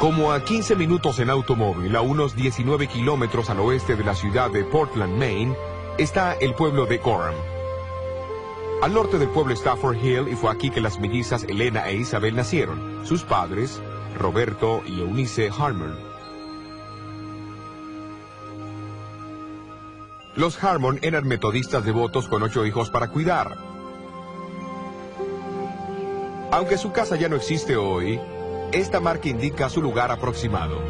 Como a 15 minutos en automóvil, a unos 19 kilómetros al oeste de la ciudad de Portland, Maine, está el pueblo de Gorham. Al norte del pueblo está Fort Hill, y fue aquí que las mellizas Elena e Isabel nacieron. Sus padres, Roberto y Eunice Harmon. Los Harmon eran metodistas devotos con 8 hijos para cuidar. Aunque su casa ya no existe hoy, esta marca indica su lugar aproximado.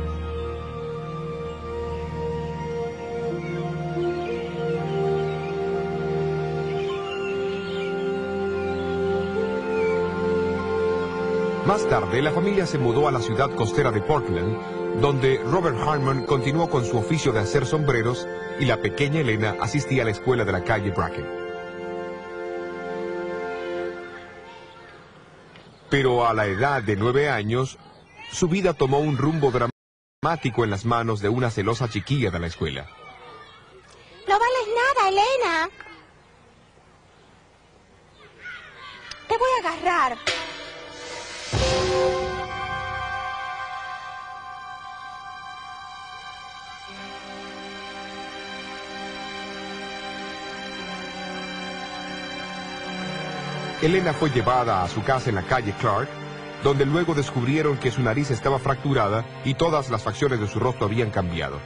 Más tarde, la familia se mudó a la ciudad costera de Portland, donde Robert Harmon continuó con su oficio de hacer sombreros y la pequeña Elena asistía a la escuela de la calle Bracken. Pero a la edad de 9 años, su vida tomó un rumbo dramático en las manos de una celosa chiquilla de la escuela. No vales nada, Elena. Te voy a agarrar. Elena fue llevada a su casa en la calle Clark, donde luego descubrieron que su nariz estaba fracturada y todas las facciones de su rostro habían cambiado.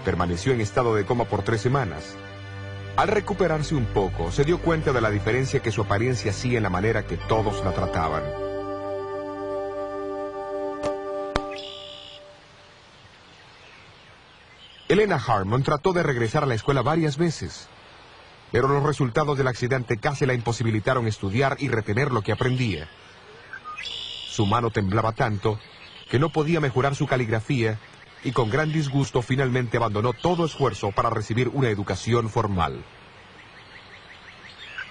Permaneció en estado de coma por 3 semanas. Al recuperarse un poco, se dio cuenta de la diferencia que su apariencia hacía en la manera que todos la trataban. Elena Harmon trató de regresar a la escuela varias veces, pero los resultados del accidente casi la imposibilitaron estudiar y retener lo que aprendía. Su mano temblaba tanto que no podía mejorar su caligrafía y con gran disgusto finalmente abandonó todo esfuerzo para recibir una educación formal.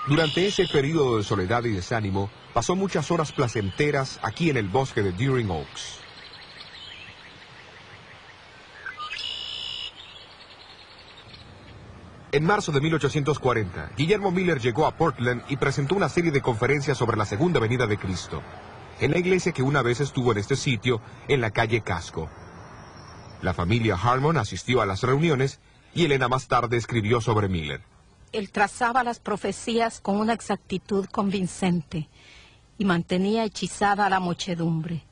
Durante ese periodo de soledad y desánimo, pasó muchas horas placenteras aquí en el bosque de Deering Oaks. En marzo de 1840, Guillermo Miller llegó a Portland y presentó una serie de conferencias sobre la segunda venida de Cristo, en la iglesia que una vez estuvo en este sitio, en la calle Casco. La familia Harmon asistió a las reuniones y Elena más tarde escribió sobre Miller. Él trazaba las profecías con una exactitud convincente y mantenía hechizada a la muchedumbre.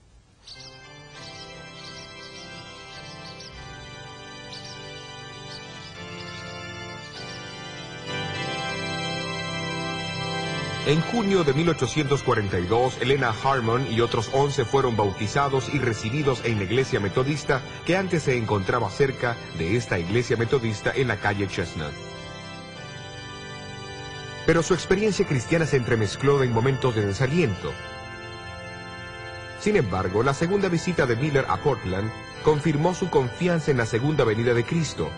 En junio de 1842, Elena Harmon y otros 11 fueron bautizados y recibidos en la iglesia metodista que antes se encontraba cerca de esta iglesia metodista en la calle Chestnut. Pero su experiencia cristiana se entremezcló en momentos de desaliento. Sin embargo, la segunda visita de Miller a Portland confirmó su confianza en la segunda venida de Cristo,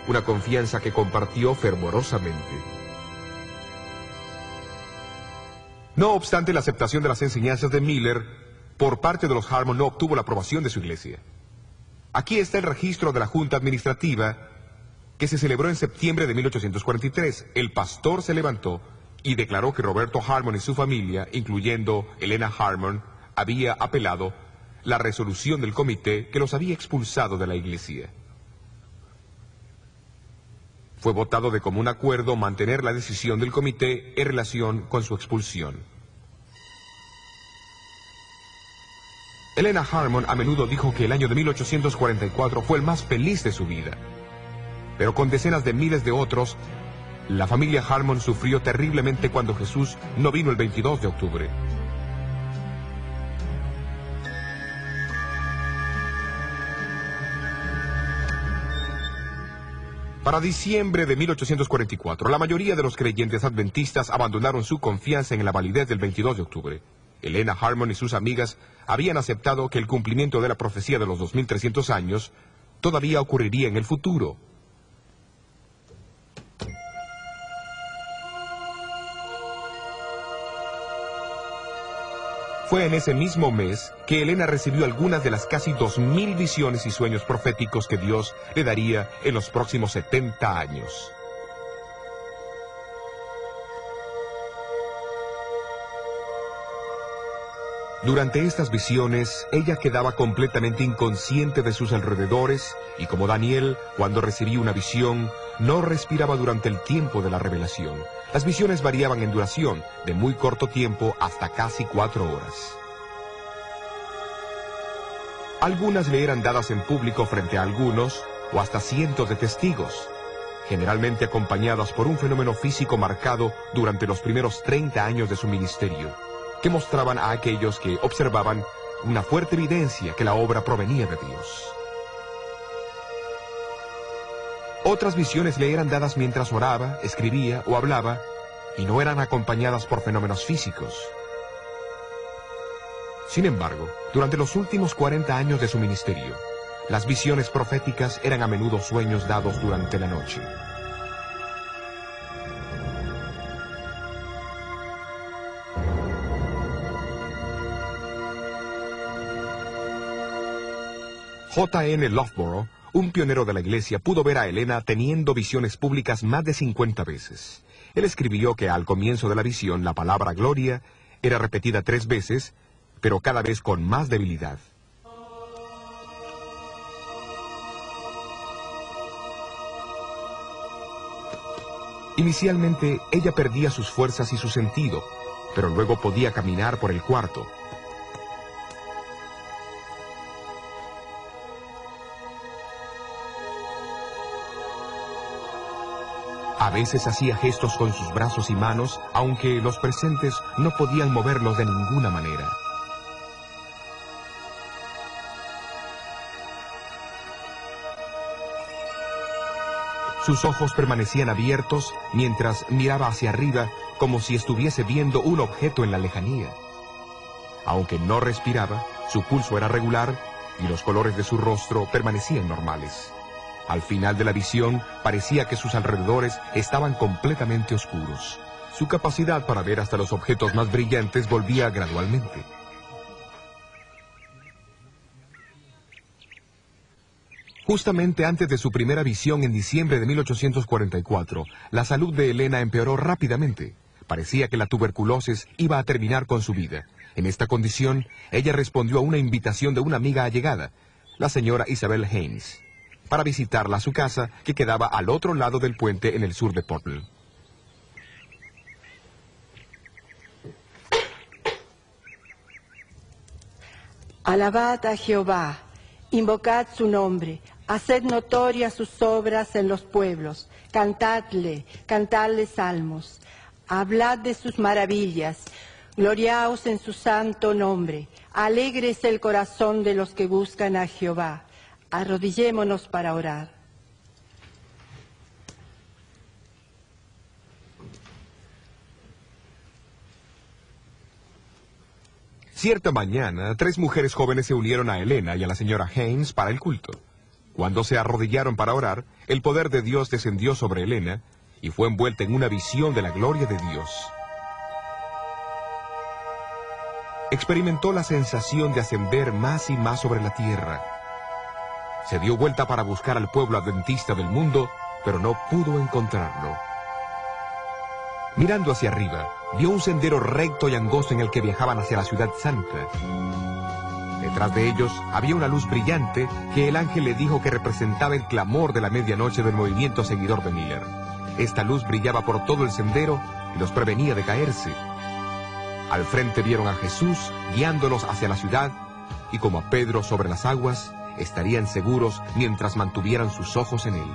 una confianza que compartió fervorosamente. No obstante, la aceptación de las enseñanzas de Miller por parte de los Harmon no obtuvo la aprobación de su iglesia. Aquí está el registro de la Junta Administrativa que se celebró en septiembre de 1843. El pastor se levantó y declaró que Roberto Harmon y su familia, incluyendo Elena Harmon, había apelado la resolución del comité que los había expulsado de la iglesia. Fue votado de común acuerdo mantener la decisión del comité en relación con su expulsión. Elena Harmon a menudo dijo que el año de 1844 fue el más feliz de su vida. Pero con decenas de miles de otros, la familia Harmon sufrió terriblemente cuando Jesús no vino el 22 de octubre. Para diciembre de 1844, la mayoría de los creyentes adventistas abandonaron su confianza en la validez del 22 de octubre. Elena Harmon y sus amigas habían aceptado que el cumplimiento de la profecía de los 2300 años todavía ocurriría en el futuro. Fue en ese mismo mes que Elena recibió algunas de las casi 2000 visiones y sueños proféticos que Dios le daría en los próximos 70 años. Durante estas visiones, ella quedaba completamente inconsciente de sus alrededores y como Daniel, cuando recibía una visión, no respiraba durante el tiempo de la revelación. Las visiones variaban en duración, de muy corto tiempo hasta casi 4 horas. Algunas le eran dadas en público frente a algunos o hasta cientos de testigos, generalmente acompañadas por un fenómeno físico marcado durante los primeros 30 años de su ministerio, que mostraban a aquellos que observaban una fuerte evidencia que la obra provenía de Dios. Otras visiones le eran dadas mientras oraba, escribía o hablaba, y no eran acompañadas por fenómenos físicos. Sin embargo, durante los últimos 40 años de su ministerio, las visiones proféticas eran a menudo sueños dados durante la noche. J.N. Loughborough, un pionero de la iglesia, pudo ver a Helena teniendo visiones públicas más de 50 veces. Él escribió que al comienzo de la visión la palabra gloria era repetida 3 veces, pero cada vez con más debilidad. Inicialmente, ella perdía sus fuerzas y su sentido, pero luego podía caminar por el cuarto. A veces hacía gestos con sus brazos y manos, aunque los presentes no podían moverlos de ninguna manera. Sus ojos permanecían abiertos mientras miraba hacia arriba como si estuviese viendo un objeto en la lejanía. Aunque no respiraba, su pulso era regular y los colores de su rostro permanecían normales. Al final de la visión, parecía que sus alrededores estaban completamente oscuros. Su capacidad para ver hasta los objetos más brillantes volvía gradualmente. Justamente antes de su primera visión en diciembre de 1844, la salud de Helena empeoró rápidamente. Parecía que la tuberculosis iba a terminar con su vida. En esta condición, ella respondió a una invitación de una amiga allegada, la señora Isabel Haynes, para visitarla a su casa, que quedaba al otro lado del puente en el sur de Portland. Alabad a Jehová, invocad su nombre, haced notorias sus obras en los pueblos, cantadle salmos, hablad de sus maravillas, gloriaos en su santo nombre, alégrese el corazón de los que buscan a Jehová. Arrodillémonos para orar. Cierta mañana, 3 mujeres jóvenes se unieron a Helena y a la señora Haynes para el culto. Cuando se arrodillaron para orar, el poder de Dios descendió sobre Helena y fue envuelta en una visión de la gloria de Dios. Experimentó la sensación de ascender más y más sobre la tierra. Se dio vuelta para buscar al pueblo adventista del mundo, pero no pudo encontrarlo. Mirando hacia arriba, vio un sendero recto y angosto en el que viajaban hacia la ciudad santa. Detrás de ellos había una luz brillante que el ángel le dijo que representaba el clamor de la medianoche del movimiento seguidor de Miller. Esta luz brillaba por todo el sendero y los prevenía de caerse. Al frente vieron a Jesús guiándolos hacia la ciudad y como a Pedro sobre las aguas, estarían seguros mientras mantuvieran sus ojos en él.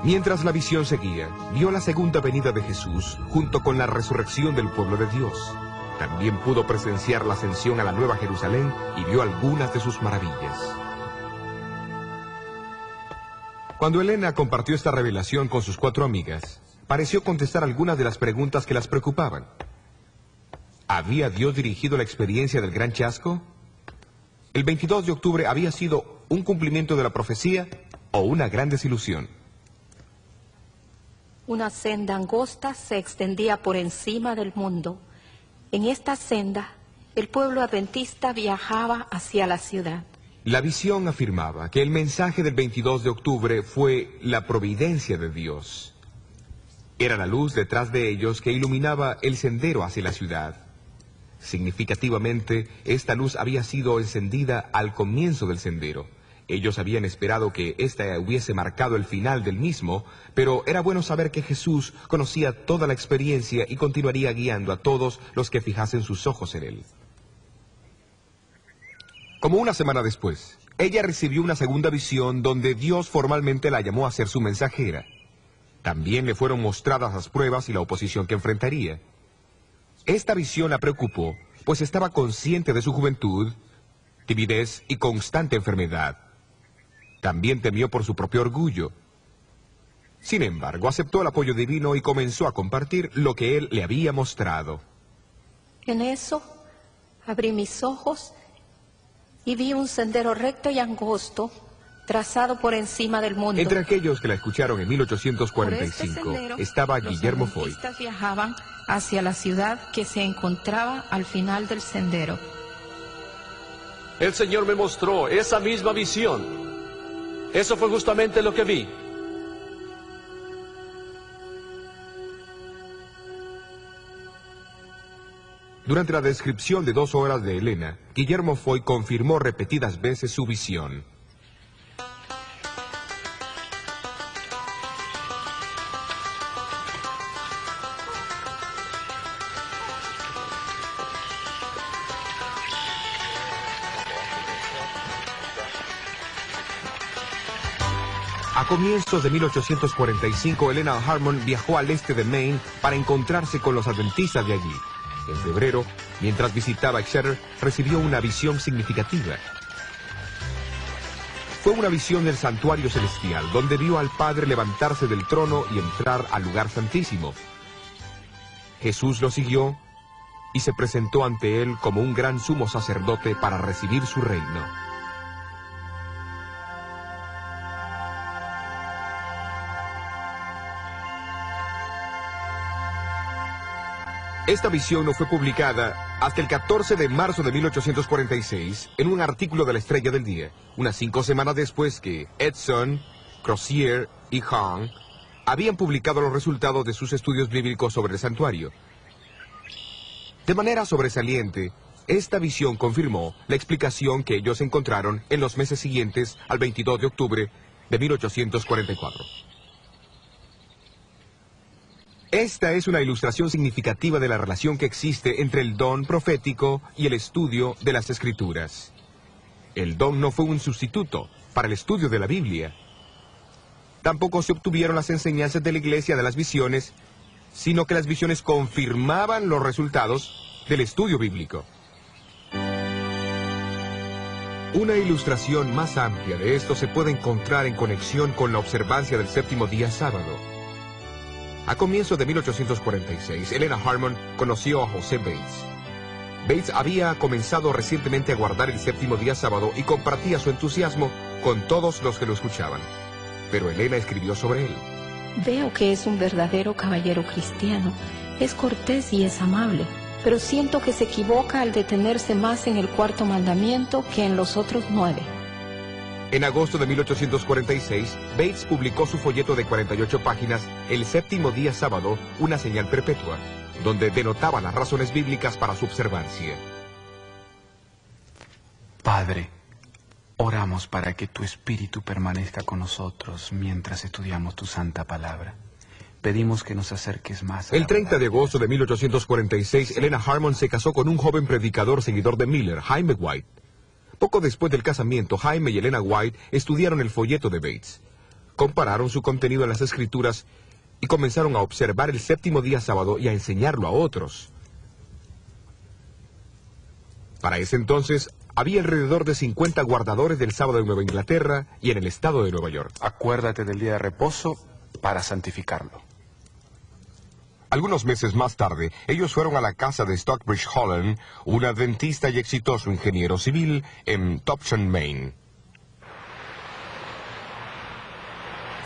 Mientras la visión seguía, vio la segunda venida de Jesús junto con la resurrección del pueblo de Dios. También pudo presenciar la ascensión a la Nueva Jerusalén y vio algunas de sus maravillas. Cuando Helena compartió esta revelación con sus 4 amigas, pareció contestar algunas de las preguntas que las preocupaban. ¿Había Dios dirigido la experiencia del gran chasco? ¿El 22 de octubre había sido un cumplimiento de la profecía o una gran desilusión? Una senda angosta se extendía por encima del mundo. En esta senda, el pueblo adventista viajaba hacia la ciudad. La visión afirmaba que el mensaje del 22 de octubre fue la providencia de Dios. Era la luz detrás de ellos que iluminaba el sendero hacia la ciudad. Significativamente, esta luz había sido encendida al comienzo del sendero. Ellos habían esperado que ésta hubiese marcado el final del mismo, pero era bueno saber que Jesús conocía toda la experiencia y continuaría guiando a todos los que fijasen sus ojos en él. Como una semana después, ella recibió una segunda visión donde Dios formalmente la llamó a ser su mensajera. También le fueron mostradas las pruebas y la oposición que enfrentaría. Esta visión la preocupó, pues estaba consciente de su juventud, timidez y constante enfermedad. También temió por su propio orgullo. Sin embargo, aceptó el apoyo divino y comenzó a compartir lo que él le había mostrado. En eso, abrí mis ojos y vi un sendero recto y angosto, trazado por encima del mundo. Entre aquellos que la escucharon en 1845 Por este sendero, estaba los Guillermo Foy. adventistas viajaban hacia la ciudad que se encontraba al final del sendero. El Señor me mostró esa misma visión. Eso fue justamente lo que vi. Durante la descripción de 2 horas de Elena, Guillermo Foy confirmó repetidas veces su visión. A comienzos de 1845, Elena Harmon viajó al este de Maine para encontrarse con los adventistas de allí. En febrero, mientras visitaba Exeter, recibió una visión significativa. Fue una visión del santuario celestial, donde vio al Padre levantarse del trono y entrar al lugar santísimo. Jesús lo siguió y se presentó ante él como un gran sumo sacerdote para recibir su reino. Esta visión no fue publicada hasta el 14 de marzo de 1846 en un artículo de la Estrella del Día, unas 5 semanas después que Edson, Crozier y Hahn habían publicado los resultados de sus estudios bíblicos sobre el santuario. De manera sobresaliente, esta visión confirmó la explicación que ellos encontraron en los meses siguientes al 22 de octubre de 1844. Esta es una ilustración significativa de la relación que existe entre el don profético y el estudio de las Escrituras. El don no fue un sustituto para el estudio de la Biblia. Tampoco se obtuvieron las enseñanzas de la Iglesia de las visiones, sino que las visiones confirmaban los resultados del estudio bíblico. Una ilustración más amplia de esto se puede encontrar en conexión con la observancia del séptimo día sábado. A comienzos de 1846, Elena Harmon conoció a José Bates. Bates había comenzado recientemente a guardar el séptimo día sábado y compartía su entusiasmo con todos los que lo escuchaban. Pero Elena escribió sobre él. Veo que es un verdadero caballero cristiano. Es cortés y es amable, pero siento que se equivoca al detenerse más en el 4º mandamiento que en los otros 9. En agosto de 1846, Bates publicó su folleto de 48 páginas, El séptimo día sábado, una señal perpetua, donde denotaba las razones bíblicas para su observancia. Padre, oramos para que tu Espíritu permanezca con nosotros mientras estudiamos tu santa palabra. Pedimos que nos acerques más a El 30 de agosto de 1846, Elena Harmon se casó con un joven predicador seguidor de Miller, Jaime White. Poco después del casamiento, Jaime y Elena White estudiaron el folleto de Bates, compararon su contenido en las Escrituras y comenzaron a observar el séptimo día sábado y a enseñarlo a otros. Para ese entonces, había alrededor de 50 guardadores del sábado en Nueva Inglaterra y en el estado de Nueva York. Acuérdate del día de reposo para santificarlo. Algunos meses más tarde, ellos fueron a la casa de Stockbridge Holland, un adventista y exitoso ingeniero civil en Topsham, Maine.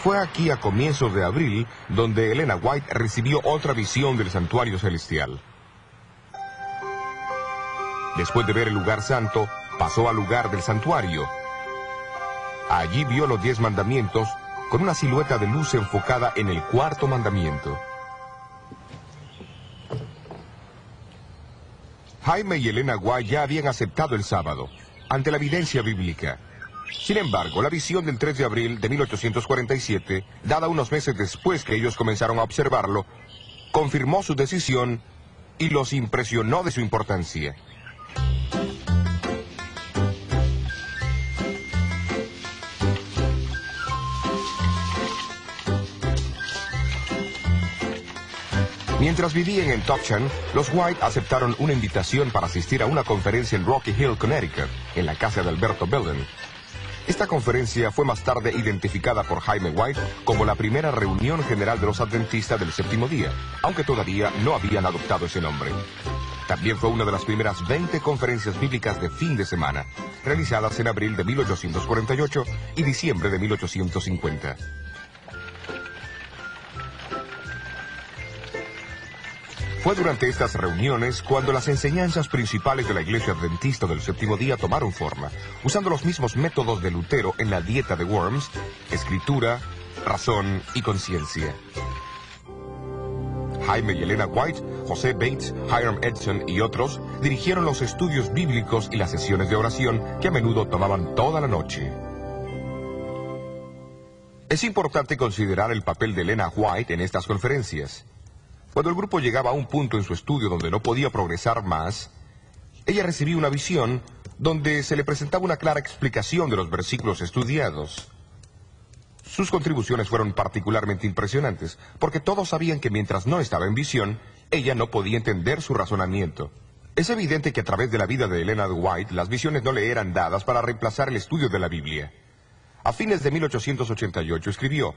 Fue aquí a comienzos de abril donde Elena White recibió otra visión del santuario celestial. Después de ver el lugar santo, pasó al lugar del santuario. Allí vio los 10 mandamientos con una silueta de luz enfocada en el 4º mandamiento. Jaime y Elena White ya habían aceptado el sábado, ante la evidencia bíblica. Sin embargo, la visión del 3 de abril de 1847, dada unos meses después que ellos comenzaron a observarlo, confirmó su decisión y los impresionó de su importancia. Mientras vivían en Topsham, los White aceptaron una invitación para asistir a una conferencia en Rocky Hill, Connecticut, en la casa de Alberto Belden. Esta conferencia fue más tarde identificada por Jaime White como la primera reunión general de los adventistas del séptimo día, aunque todavía no habían adoptado ese nombre. También fue una de las primeras 20 conferencias bíblicas de fin de semana, realizadas en abril de 1848 y diciembre de 1850. Fue durante estas reuniones cuando las enseñanzas principales de la Iglesia Adventista del Séptimo Día tomaron forma, usando los mismos métodos de Lutero en la dieta de Worms: escritura, razón y conciencia. Jaime y Elena White, José Bates, Hiram Edson y otros dirigieron los estudios bíblicos y las sesiones de oración que a menudo tomaban toda la noche. Es importante considerar el papel de Elena White en estas conferencias. Cuando el grupo llegaba a un punto en su estudio donde no podía progresar más, ella recibió una visión donde se le presentaba una clara explicación de los versículos estudiados. Sus contribuciones fueron particularmente impresionantes, porque todos sabían que mientras no estaba en visión, ella no podía entender su razonamiento. Es evidente que a través de la vida de Elena White, las visiones no le eran dadas para reemplazar el estudio de la Biblia. A fines de 1888 escribió: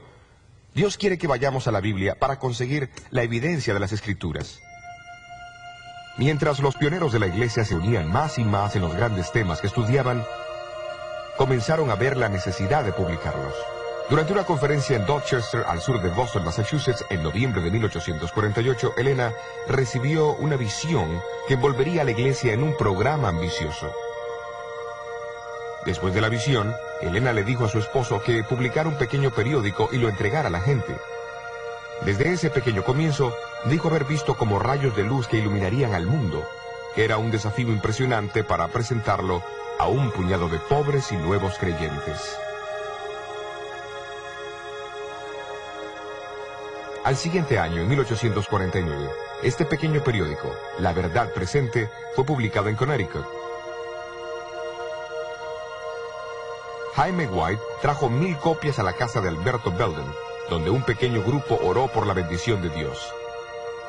Dios quiere que vayamos a la Biblia para conseguir la evidencia de las Escrituras. Mientras los pioneros de la Iglesia se unían más y más en los grandes temas que estudiaban, comenzaron a ver la necesidad de publicarlos. Durante una conferencia en Dorchester, al sur de Boston, Massachusetts, en noviembre de 1848, Elena recibió una visión que envolvería a la Iglesia en un programa ambicioso. Después de la visión, Elena le dijo a su esposo que publicara un pequeño periódico y lo entregara a la gente. Desde ese pequeño comienzo, dijo haber visto como rayos de luz que iluminarían al mundo. Era un desafío impresionante para presentarlo a un puñado de pobres y nuevos creyentes. Al siguiente año, en 1849, este pequeño periódico, La Verdad Presente, fue publicado en Connecticut. Jaime White trajo 1000 copias a la casa de Alberto Belden, donde un pequeño grupo oró por la bendición de Dios.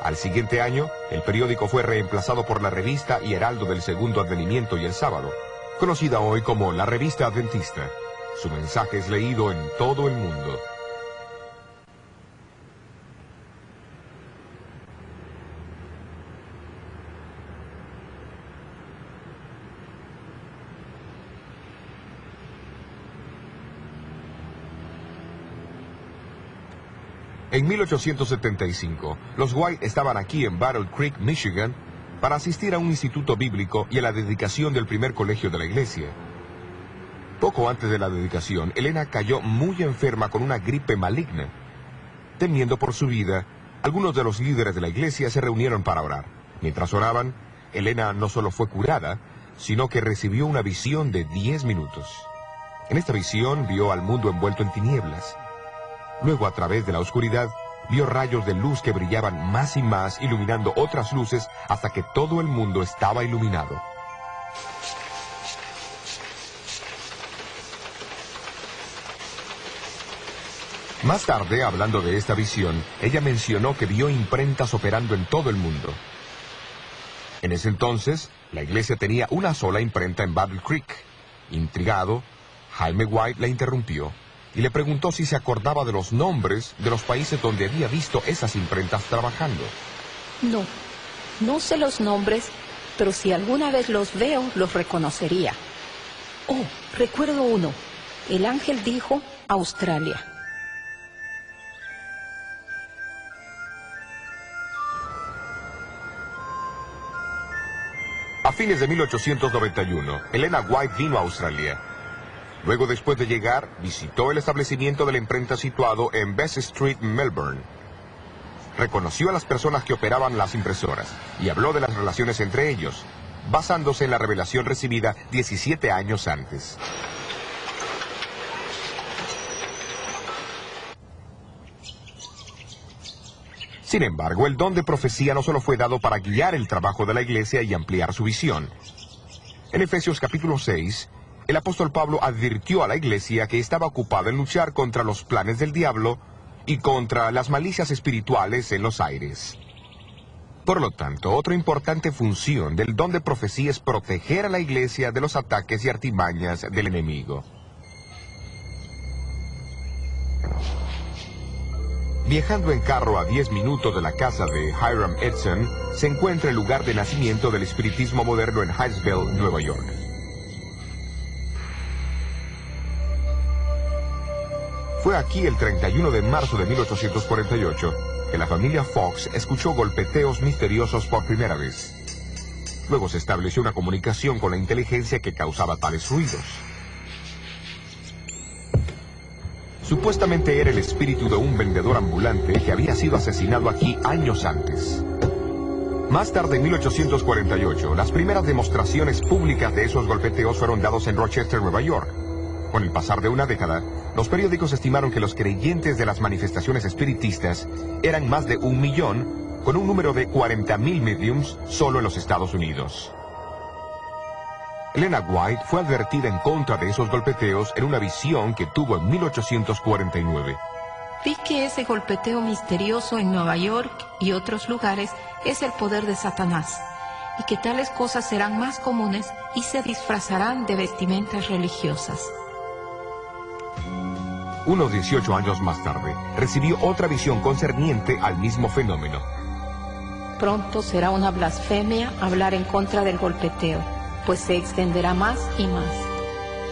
Al siguiente año, el periódico fue reemplazado por la revista y Heraldo del Segundo Advenimiento y el Sábado, conocida hoy como la Revista Adventista. Su mensaje es leído en todo el mundo. En 1875, los White estaban aquí en Battle Creek, Michigan, para asistir a un instituto bíblico y a la dedicación del primer colegio de la iglesia. Poco antes de la dedicación, Elena cayó muy enferma con una gripe maligna. Temiendo por su vida, algunos de los líderes de la iglesia se reunieron para orar. Mientras oraban, Elena no solo fue curada, sino que recibió una visión de 10 minutos. En esta visión vio al mundo envuelto en tinieblas. Luego, a través de la oscuridad, vio rayos de luz que brillaban más y más, iluminando otras luces hasta que todo el mundo estaba iluminado. Más tarde, hablando de esta visión, ella mencionó que vio imprentas operando en todo el mundo. En ese entonces, la iglesia tenía una sola imprenta en Battle Creek. Intrigado, Jaime White la interrumpió y le preguntó si se acordaba de los nombres de los países donde había visto esas imprentas trabajando. No sé los nombres, pero si alguna vez los veo, los reconocería. Oh, recuerdo uno. El ángel dijo Australia. A fines de 1891, Elena White vino a Australia. Luego, después de llegar, visitó el establecimiento de la imprenta situado en Bess Street, Melbourne. Reconoció a las personas que operaban las impresoras y habló de las relaciones entre ellos. basándose en la revelación recibida 17 años antes. Sin embargo, el don de profecía no solo fue dado para guiar el trabajo de la iglesia y ampliar su visión. En Efesios capítulo 6, el apóstol Pablo advirtió a la iglesia que estaba ocupada en luchar contra los planes del diablo y contra las malicias espirituales en los aires. Por lo tanto, otra importante función del don de profecía es proteger a la iglesia de los ataques y artimañas del enemigo. Viajando en carro a 10 minutos de la casa de Hiram Edson, se encuentra el lugar de nacimiento del espiritismo moderno en Hillsville, Nueva York. Fue aquí el 31 de marzo de 1848 que la familia Fox escuchó golpeteos misteriosos por primera vez. Luego se estableció una comunicación con la inteligencia que causaba tales ruidos. Supuestamente era el espíritu de un vendedor ambulante que había sido asesinado aquí años antes. Más tarde, en 1848, las primeras demostraciones públicas de esos golpeteos fueron dados en Rochester, Nueva York. Con el pasar de una década, los periódicos estimaron que los creyentes de las manifestaciones espiritistas eran más de 1 millón, con un número de 40,000 mediums solo en los Estados Unidos. Elena White fue advertida en contra de esos golpeteos en una visión que tuvo en 1849. Vi que ese golpeteo misterioso en Nueva York y otros lugares es el poder de Satanás, y que tales cosas serán más comunes y se disfrazarán de vestimentas religiosas. Unos 18 años más tarde, recibió otra visión concerniente al mismo fenómeno. Pronto será una blasfemia hablar en contra del golpeteo, pues se extenderá más y más.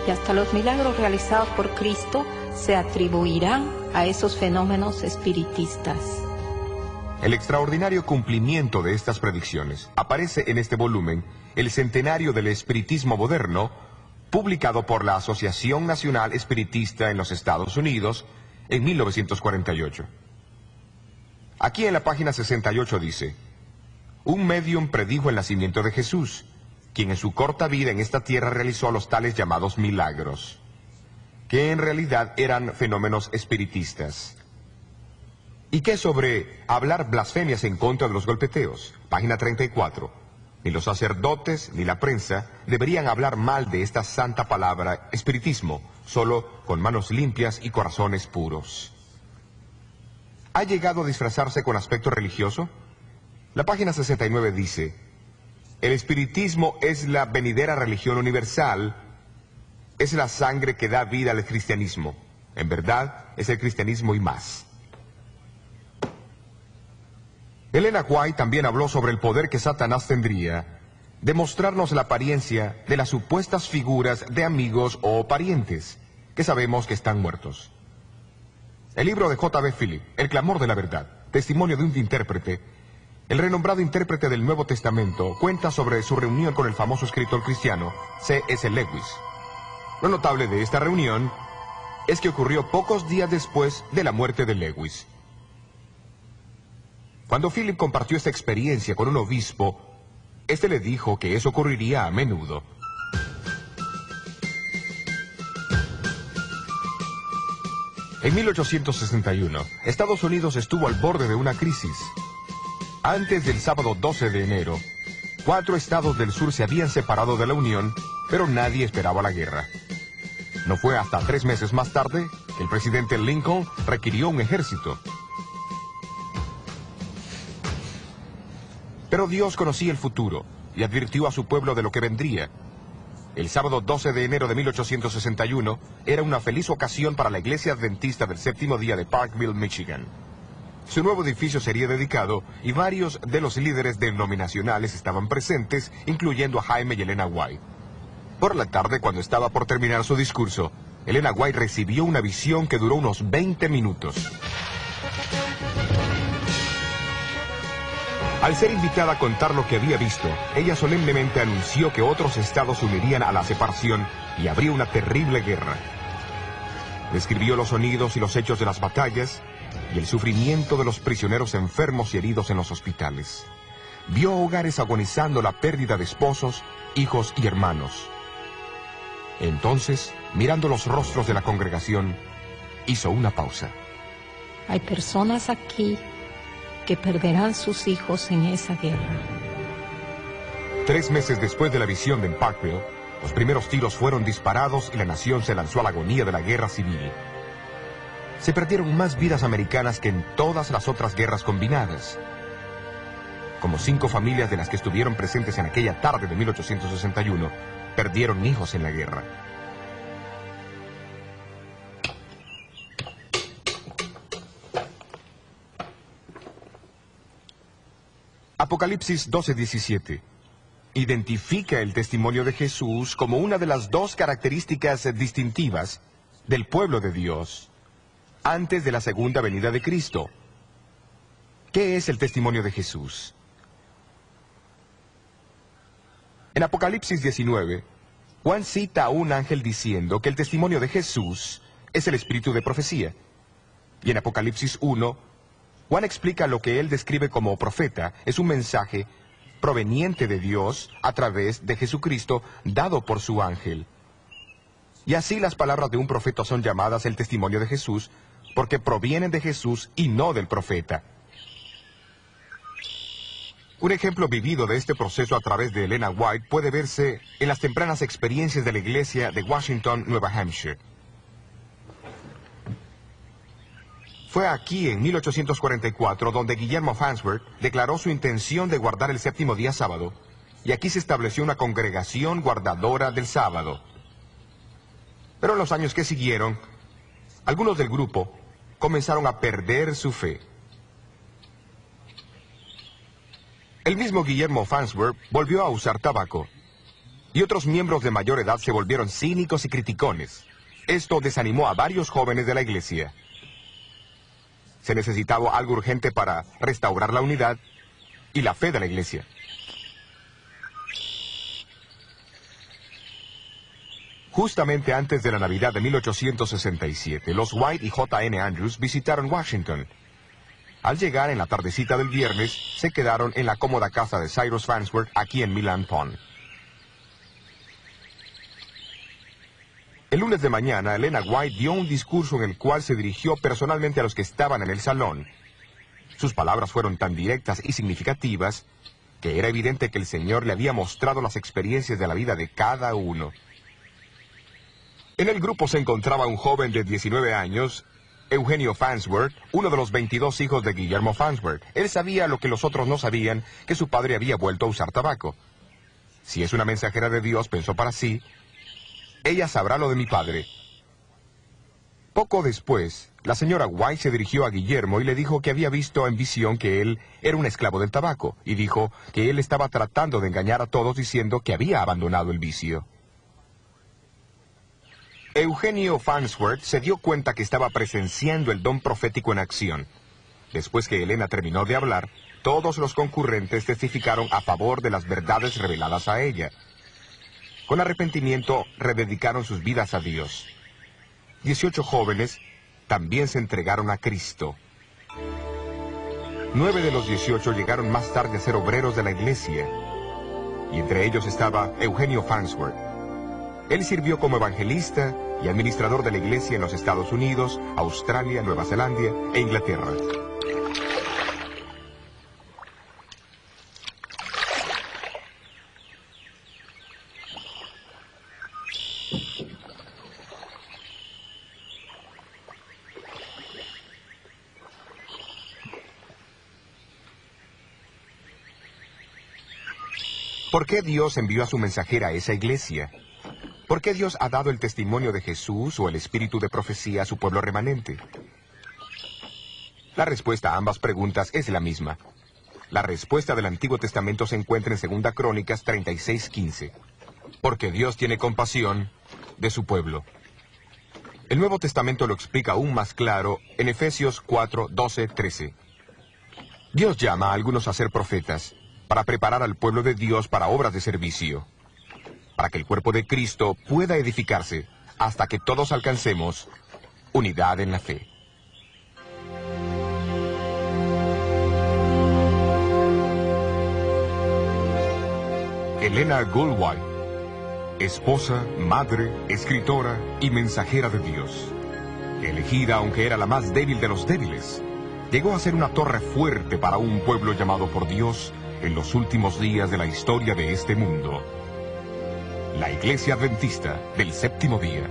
Y hasta los milagros realizados por Cristo se atribuirán a esos fenómenos espiritistas. El extraordinario cumplimiento de estas predicciones aparece en este volumen, El Centenario del Espiritismo Moderno, publicado por la Asociación Nacional Espiritista en los Estados Unidos en 1948. Aquí en la página 68 dice: un médium predijo el nacimiento de Jesús, quien en su corta vida en esta tierra realizó los tales llamados milagros, que en realidad eran fenómenos espiritistas. ¿Y qué sobre hablar blasfemias en contra de los golpeteos? Página 34. Ni los sacerdotes ni la prensa deberían hablar mal de esta santa palabra espiritismo, solo con manos limpias y corazones puros. ¿Ha llegado a disfrazarse con aspecto religioso? La página 69 dice: el espiritismo es la venidera religión universal, es la sangre que da vida al cristianismo. En verdad, es el cristianismo y más. Elena White también habló sobre el poder que Satanás tendría de mostrarnos la apariencia de las supuestas figuras de amigos o parientes que sabemos que están muertos. El libro de J.B. Philip, El clamor de la verdad, testimonio de un intérprete, el renombrado intérprete del Nuevo Testamento, cuenta sobre su reunión con el famoso escritor cristiano C.S. Lewis. Lo notable de esta reunión es que ocurrió pocos días después de la muerte de Lewis. Cuando Philip compartió esta experiencia con un obispo, este le dijo que eso ocurriría a menudo. En 1861, Estados Unidos estuvo al borde de una crisis. Antes del sábado 12 de enero, 4 estados del sur se habían separado de la Unión, pero nadie esperaba la guerra. No fue hasta 3 meses más tarde que el presidente Lincoln requirió un ejército. Pero Dios conocía el futuro y advirtió a su pueblo de lo que vendría. El sábado 12 de enero de 1861 era una feliz ocasión para la iglesia adventista del séptimo día de Parkville, Michigan. Su nuevo edificio sería dedicado y varios de los líderes denominacionales estaban presentes, incluyendo a Jaime y Elena White. Por la tarde, cuando estaba por terminar su discurso, Elena White recibió una visión que duró unos 20 minutos. Al ser invitada a contar lo que había visto, ella solemnemente anunció que otros estados se unirían a la separación y habría una terrible guerra. Describió los sonidos y los hechos de las batallas y el sufrimiento de los prisioneros enfermos y heridos en los hospitales. vio hogares agonizando la pérdida de esposos, hijos y hermanos. Entonces, mirando los rostros de la congregación, hizo una pausa. Hay personas aquí que perderán sus hijos en esa guerra. 3 meses después de la visión de Parkville, los primeros tiros fueron disparados y la nación se lanzó a la agonía de la guerra civil. Se perdieron más vidas americanas que en todas las otras guerras combinadas. Como 5 familias de las que estuvieron presentes en aquella tarde de 1861 perdieron hijos en la guerra. Apocalipsis 12:17 identifica el testimonio de Jesús como una de las 2 características distintivas del pueblo de Dios antes de la segunda venida de Cristo. ¿Qué es el testimonio de Jesús? En Apocalipsis 19, Juan cita a un ángel diciendo que el testimonio de Jesús es el espíritu de profecía. Y en Apocalipsis 1, Juan explica lo que él describe como profeta es un mensaje proveniente de Dios a través de Jesucristo dado por su ángel. Y así las palabras de un profeta son llamadas el testimonio de Jesús porque provienen de Jesús y no del profeta. Un ejemplo vivido de este proceso a través de Elena White puede verse en las tempranas experiencias de la iglesia de Washington, Nueva Hampshire. Fue aquí, en 1844, donde Guillermo Farnsworth declaró su intención de guardar el 7º día sábado, y aquí se estableció una congregación guardadora del sábado. Pero en los años que siguieron, algunos del grupo comenzaron a perder su fe. El mismo Guillermo Farnsworth volvió a usar tabaco, y otros miembros de mayor edad se volvieron cínicos y criticones. Esto desanimó a varios jóvenes de la iglesia. Se necesitaba algo urgente para restaurar la unidad y la fe de la iglesia. Justamente antes de la Navidad de 1867, los White y J.N. Andrews visitaron Washington. Al llegar en la tardecita del viernes, se quedaron en la cómoda casa de Cyrus Farnsworth aquí en Milan Pond. El lunes de mañana, Elena White dio un discurso en el cual se dirigió personalmente a los que estaban en el salón. Sus palabras fueron tan directas y significativas que era evidente que el Señor le había mostrado las experiencias de la vida de cada uno. En el grupo se encontraba un joven de 19 años, Eugenio Farnsworth, uno de los 22 hijos de Guillermo Farnsworth. Él sabía lo que los otros no sabían, que su padre había vuelto a usar tabaco. Si es una mensajera de Dios, pensó para sí, ella sabrá lo de mi padre. Poco después, la señora White se dirigió a Guillermo y le dijo que había visto en visión que él era un esclavo del tabaco, y dijo que él estaba tratando de engañar a todos diciendo que había abandonado el vicio. Eugenio Farnsworth se dio cuenta que estaba presenciando el don profético en acción. Después que Elena terminó de hablar, todos los concurrentes testificaron a favor de las verdades reveladas a ella. Con arrepentimiento, rededicaron sus vidas a Dios. 18 jóvenes también se entregaron a Cristo. 9 de los 18 llegaron más tarde a ser obreros de la iglesia, y entre ellos estaba Eugenio Farnsworth. Él sirvió como evangelista y administrador de la iglesia en los Estados Unidos, Australia, Nueva Zelanda e Inglaterra. ¿Por qué Dios envió a su mensajera a esa iglesia? ¿Por qué Dios ha dado el testimonio de Jesús o el espíritu de profecía a su pueblo remanente? La respuesta a ambas preguntas es la misma. La respuesta del Antiguo Testamento se encuentra en 2 Crónicas 36:15. Porque Dios tiene compasión de su pueblo. El Nuevo Testamento lo explica aún más claro en Efesios 4:12-13. Dios llama a algunos a ser profetas para preparar al pueblo de Dios para obras de servicio, para que el cuerpo de Cristo pueda edificarse hasta que todos alcancemos unidad en la fe. Elena Goldwhite, esposa, madre, escritora y mensajera de Dios. Elegida aunque era la más débil de los débiles, llegó a ser una torre fuerte para un pueblo llamado por Dios en los últimos días de la historia de este mundo. La Iglesia Adventista del Séptimo Día.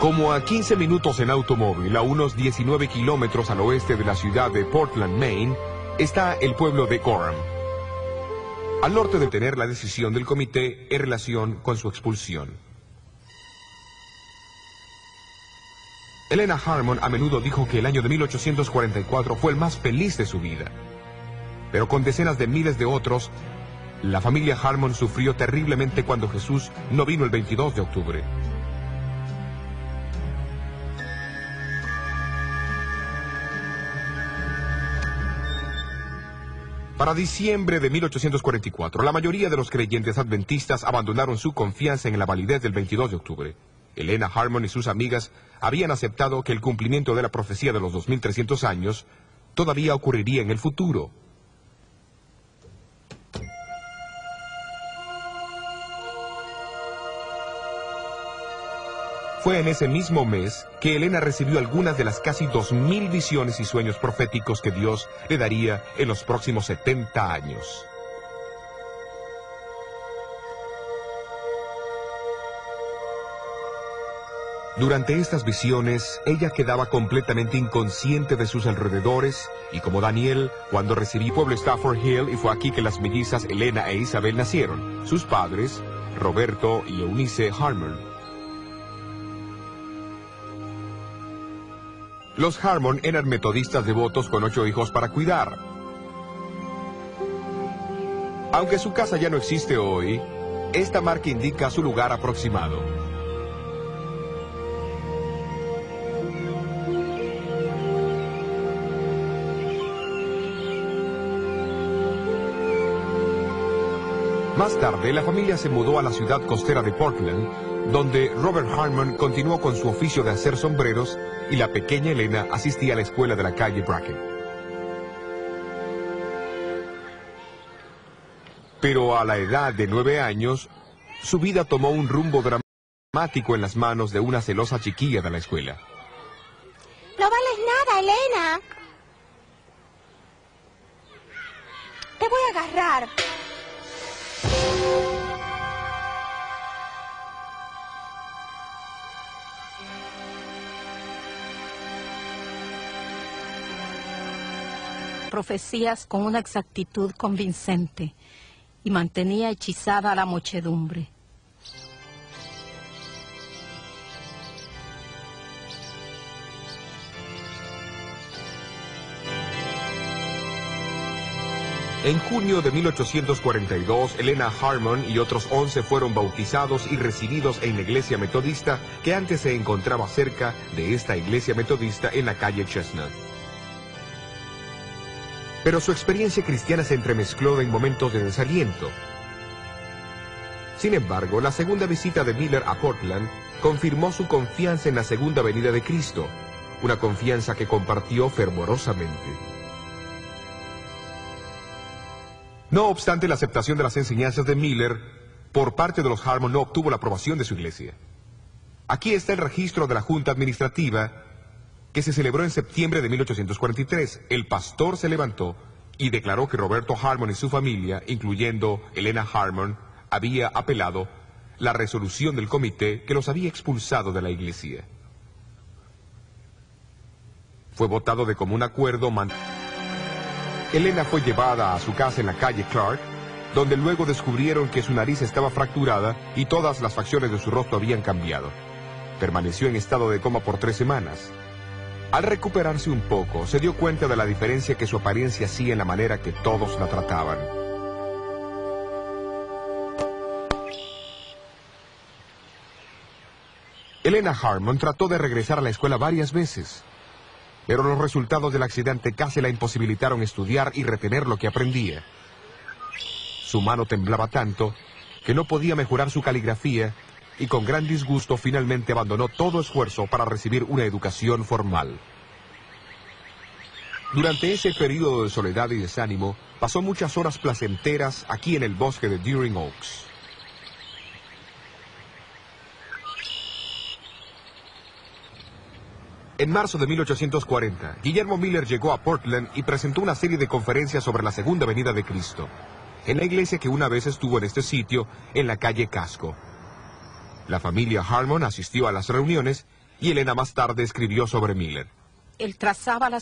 Como a 15 minutos en automóvil, a unos 19 kilómetros al oeste de la ciudad de Portland, Maine, está el pueblo de Gorham, al norte de tener la decisión del comité en relación con su expulsión. Elena Harmon a menudo dijo que el año de 1844 fue el más feliz de su vida. Pero con decenas de miles de otros, la familia Harmon sufrió terriblemente cuando Jesús no vino el 22 de octubre. Para diciembre de 1844, la mayoría de los creyentes adventistas abandonaron su confianza en la validez del 22 de octubre. Elena Harmon y sus amigas habían aceptado que el cumplimiento de la profecía de los 2300 años todavía ocurriría en el futuro. Fue en ese mismo mes que Elena recibió algunas de las casi 2000 visiones y sueños proféticos que Dios le daría en los próximos 70 años. Durante estas visiones, ella quedaba completamente inconsciente de sus alrededores, y como Daniel, cuando recibió el pueblo Stafford Hill, y fue aquí que las mellizas Elena e Isabel nacieron, sus padres, Roberto y Eunice Harmon. Los Harmon eran metodistas devotos con 8 hijos para cuidar. Aunque su casa ya no existe hoy, esta marca indica su lugar aproximado. Más tarde, la familia se mudó a la ciudad costera de Portland, donde Robert Harmon continuó con su oficio de hacer sombreros y la pequeña Elena asistía a la escuela de la calle Brackett. Pero a la edad de 9 años, su vida tomó un rumbo dramático en las manos de una celosa chiquilla de la escuela. No vales nada, Elena. Te voy a agarrar. profecías con una exactitud convincente y mantenía hechizada a la muchedumbre. En junio de 1842, Helena Harmon y otros 11 fueron bautizados y recibidos en la iglesia metodista que antes se encontraba cerca de esta iglesia metodista en la calle Chestnut. Pero su experiencia cristiana se entremezcló en momentos de desaliento. Sin embargo, la segunda visita de Miller a Portland confirmó su confianza en la segunda venida de Cristo, una confianza que compartió fervorosamente. No obstante, la aceptación de las enseñanzas de Miller por parte de los Harmon no obtuvo la aprobación de su iglesia. Aquí está el registro de la Junta Administrativa que se celebró en septiembre de 1843. El pastor se levantó y declaró que Roberto Harmon y su familia, incluyendo Helena Harmon, había apelado la resolución del comité que los había expulsado de la iglesia. Fue votado de común acuerdo. Helena fue llevada a su casa en la calle Clark, donde luego descubrieron que su nariz estaba fracturada y todas las facciones de su rostro habían cambiado. Permaneció en estado de coma por 3 semanas. Al recuperarse un poco, se dio cuenta de la diferencia que su apariencia hacía en la manera que todos la trataban. Helena Harmon trató de regresar a la escuela varias veces, pero los resultados del accidente casi la imposibilitaron estudiar y retener lo que aprendía. Su mano temblaba tanto que no podía mejorar su caligrafía y con gran disgusto finalmente abandonó todo esfuerzo para recibir una educación formal. Durante ese periodo de soledad y desánimo, pasó muchas horas placenteras aquí en el bosque de Deering Oaks. En marzo de 1840, Guillermo Miller llegó a Portland y presentó una serie de conferencias sobre la segunda venida de Cristo, en la iglesia que una vez estuvo en este sitio, en la calle Casco. La familia Harmon asistió a las reuniones y Helena más tarde escribió sobre Miller. Él trazaba las